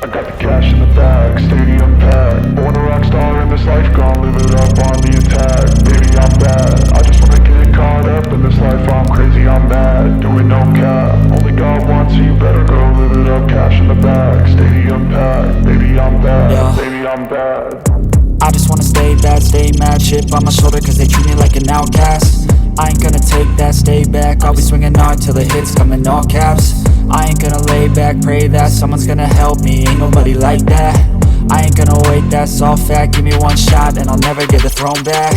I got the cash in the bag, stadium packed. Born a rock star in this life, gon' live it up on the attack. Baby, I'm bad, I just wanna get caught up in this life. I'm crazy, I'm mad, doing no cap. Only God wants you, better go live it up. Cash in the bag, stadium packed. Baby, I'm bad, yeah. Baby, I'm bad. I just wanna stay bad, stay mad. Chip on my shoulder cause they treat me like an outcast. I ain't gonna take that, stay back. I'll be swinging hard till the hits come in all caps. I ain't gonna lay back, pray that someone's gonna help me. Ain't nobody like that. I ain't gonna wait, that's all fact. Give me one shot and I'll never get the throne back.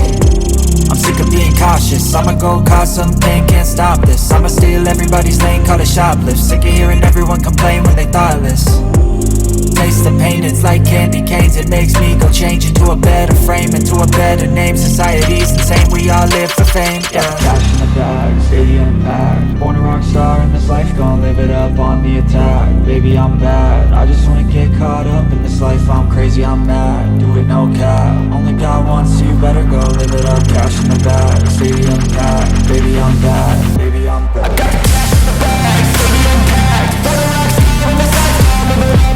I'm sick of being cautious, I'ma go cause something, can't stop this. I'ma steal everybody's lane, call it shoplift. Sick of hearing everyone complain when they thoughtless. Taste the pain, it's like candy canes. It makes me go change into a better frame, into a better name. Society's insane, we all live for fame, yeah. Cash in the bag, stadium packed. Born a rock star in this life, gon' live it up on the attack. Baby, I'm bad, I just wanna get caught up in this life. I'm crazy, I'm mad, do it no cap. Only God wants you, better go live it up. Cash in the bag, stadium packed. Baby, I'm bad, baby, I'm bad. I got the cash in the bag, stadium packed. Born a rock star in this life, gon' live it up.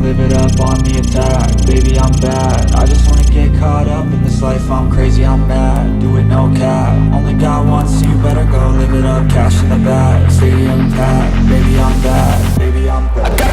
Live it up on the attack. Baby, I'm bad, I just wanna get caught up in this life. I'm crazy, I'm mad, do it no cap. Only God wants you, better go live it up. Cash in the bag, stadium packed. Baby, I'm bad, baby, I'm bad.